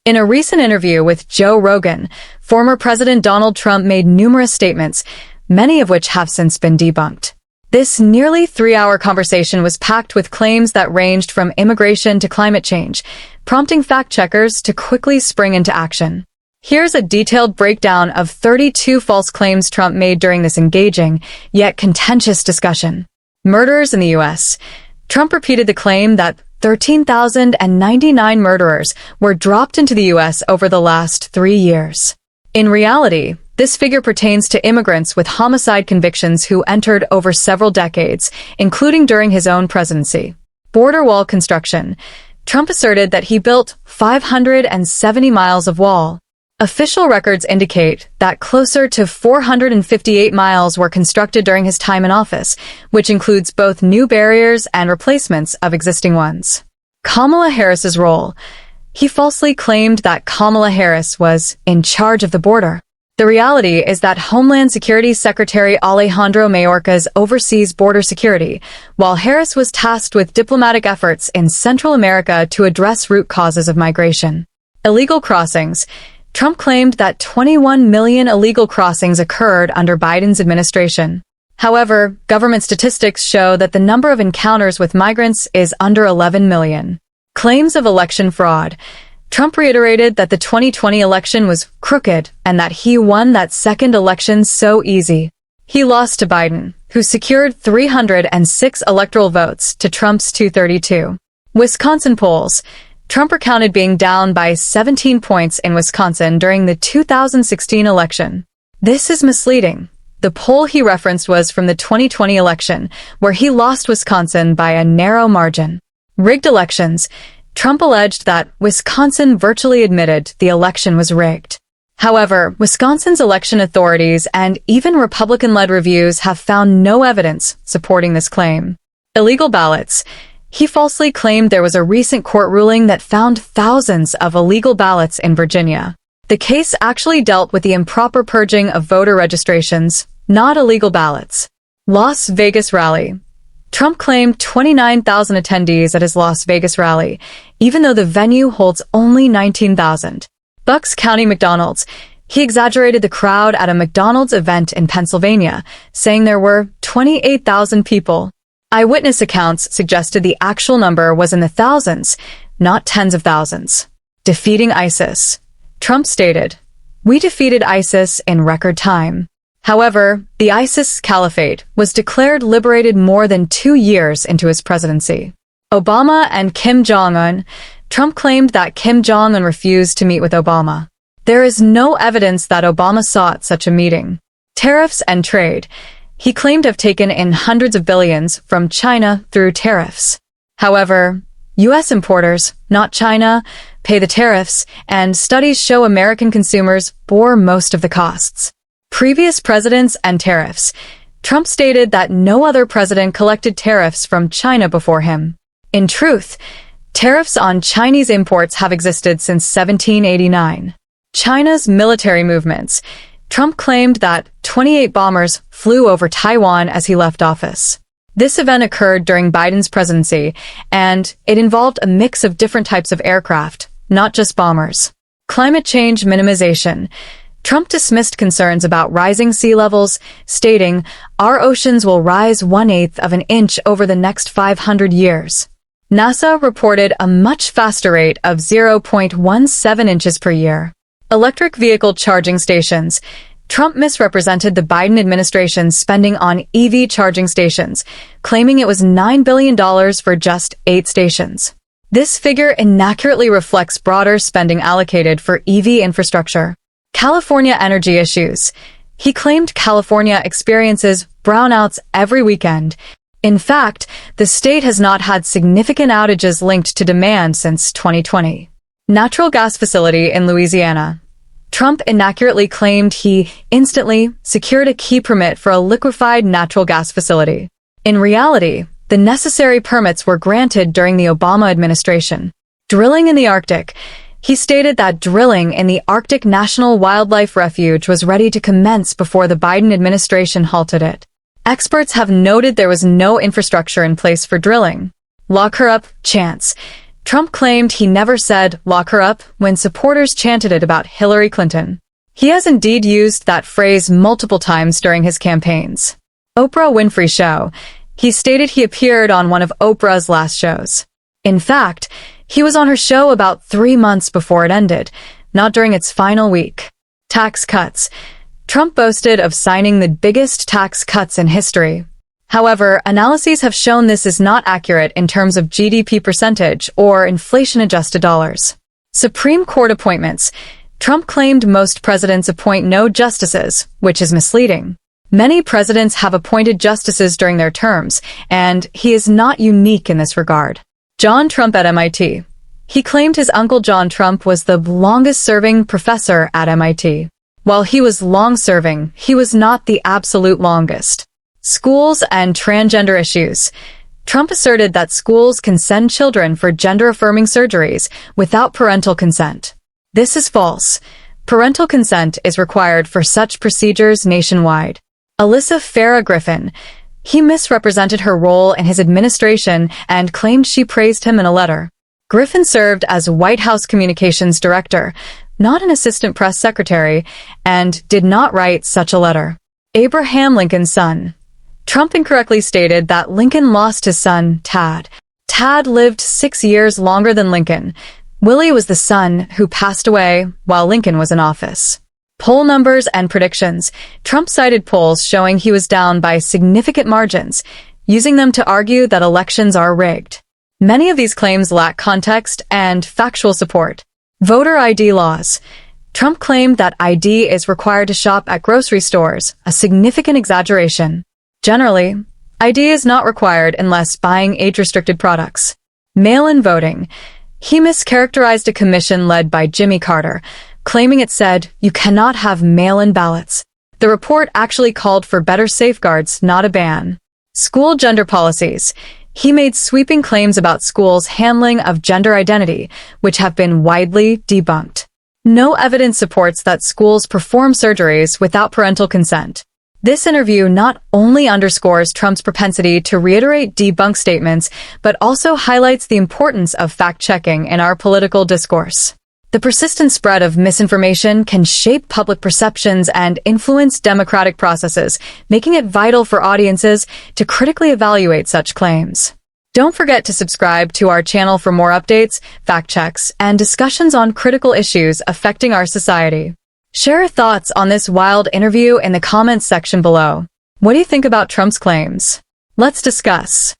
In a recent interview with Joe Rogan, former President Donald Trump made numerous statements, many of which have since been debunked. This nearly 3-hour conversation was packed with claims that ranged from immigration to climate change, prompting fact-checkers to quickly spring into action. Here's a detailed breakdown of 32 false claims Trump made during this engaging, yet contentious discussion. Murderers in the U.S. Trump repeated the claim that 13,099 murderers were dropped into the U.S. over the last 3 years. In reality, this figure pertains to immigrants with homicide convictions who entered over several decades, including during his own presidency. Border wall construction. Trump asserted that he built 570 miles of wall. Official records indicate that closer to 458 miles were constructed during his time in office, which includes both new barriers and replacements of existing ones. Kamala Harris's role. He falsely claimed that Kamala Harris was in charge of the border. The reality is that Homeland Security Secretary Alejandro Mayorkas oversees border security, while Harris was tasked with diplomatic efforts in Central America to address root causes of migration. Illegal crossings. Trump claimed that 21 million illegal crossings occurred under Biden's administration. However, government statistics show that the number of encounters with migrants is under 11 million. Claims of election fraud. Trump reiterated that the 2020 election was crooked and that he won that second election so easy. He lost to Biden, who secured 306 electoral votes to Trump's 232. Wisconsin polls. Trump recounted being down by 17 points in Wisconsin during the 2016 election. This is misleading. The poll he referenced was from the 2020 election, where he lost Wisconsin by a narrow margin. Rigged elections. Trump alleged that Wisconsin virtually admitted the election was rigged. However, Wisconsin's election authorities and even Republican-led reviews have found no evidence supporting this claim. Illegal ballots. He falsely claimed there was a recent court ruling that found thousands of illegal ballots in Virginia. The case actually dealt with the improper purging of voter registrations, not illegal ballots. Las Vegas rally. Trump claimed 29,000 attendees at his Las Vegas rally, even though the venue holds only 19,000. Bucks County McDonald's. He exaggerated the crowd at a McDonald's event in Pennsylvania, saying there were 28,000 people. Eyewitness accounts suggested the actual number was in the thousands, not tens of thousands. Defeating ISIS. Trump stated, "We defeated ISIS in record time." However, the ISIS caliphate was declared liberated more than 2 years into his presidency. Obama and Kim Jong-un. Trump claimed that Kim Jong-un refused to meet with Obama. There is no evidence that Obama sought such a meeting. Tariffs and trade. He claimed to have taken in hundreds of billions from China through tariffs. However, U.S. importers, not China, pay the tariffs, and studies show American consumers bore most of the costs. Previous presidents and tariffs. Trump stated that no other president collected tariffs from China before him. In truth, tariffs on Chinese imports have existed since 1789. China's military movements. Trump claimed that 28 bombers flew over Taiwan as he left office. This event occurred during Biden's presidency, and it involved a mix of different types of aircraft, not just bombers. Climate change minimization. Trump dismissed concerns about rising sea levels, stating, "Our oceans will rise 1/8 of an inch over the next 500 years." NASA reported a much faster rate of 0.17 inches per year. Electric vehicle charging stations. Trump misrepresented the Biden administration's spending on EV charging stations, claiming it was $9 billion for just 8 stations. This figure inaccurately reflects broader spending allocated for EV infrastructure. California energy issues. He claimed California experiences brownouts every weekend. In fact, the state has not had significant outages linked to demand since 2020. Natural gas facility in Louisiana. Trump inaccurately claimed he instantly secured a key permit for a liquefied natural gas facility. In reality, the necessary permits were granted during the Obama administration. Drilling in the Arctic. He stated that drilling in the Arctic National Wildlife Refuge was ready to commence before the Biden administration halted it. Experts have noted there was no infrastructure in place for drilling. Lock her up, chance. Trump claimed he never said, "Lock her up," when supporters chanted it about Hillary Clinton. He has indeed used that phrase multiple times during his campaigns. Oprah Winfrey Show. He stated he appeared on one of Oprah's last shows. In fact, he was on her show about 3 months before it ended, not during its final week. Tax cuts. Trump boasted of signing the biggest tax cuts in history. However, analyses have shown this is not accurate in terms of GDP percentage or inflation-adjusted dollars. Supreme Court appointments. Trump claimed most presidents appoint no justices, which is misleading. Many presidents have appointed justices during their terms, and he is not unique in this regard. John Trump at MIT. He claimed his uncle John Trump was the longest-serving professor at MIT. While he was long-serving, he was not the absolute longest. Schools and transgender issues. Trump asserted that schools can send children for gender-affirming surgeries without parental consent. This is false. Parental consent is required for such procedures nationwide. Alyssa Farah Griffin. He misrepresented her role in his administration and claimed she praised him in a letter. Griffin served as White House Communications Director, not an assistant press secretary, and did not write such a letter. Abraham Lincoln's son. Trump incorrectly stated that Lincoln lost his son, Tad. Tad lived 6 years longer than Lincoln. Willie was the son who passed away while Lincoln was in office. Poll numbers and predictions. Trump cited polls showing he was down by significant margins, using them to argue that elections are rigged. Many of these claims lack context and factual support. Voter ID laws. Trump claimed that ID is required to shop at grocery stores, a significant exaggeration. Generally, ID is not required unless buying age-restricted products. Mail-in voting. He mischaracterized a commission led by Jimmy Carter, claiming it said, "You cannot have mail-in ballots." The report actually called for better safeguards, not a ban. School gender policies. He made sweeping claims about schools' handling of gender identity, which have been widely debunked. No evidence supports that schools perform surgeries without parental consent. This interview not only underscores Trump's propensity to reiterate debunked statements, but also highlights the importance of fact-checking in our political discourse. The persistent spread of misinformation can shape public perceptions and influence democratic processes, making it vital for audiences to critically evaluate such claims. Don't forget to subscribe to our channel for more updates, fact checks, and discussions on critical issues affecting our society. Share your thoughts on this wild interview in the comments section below. What do you think about Trump's claims? Let's discuss.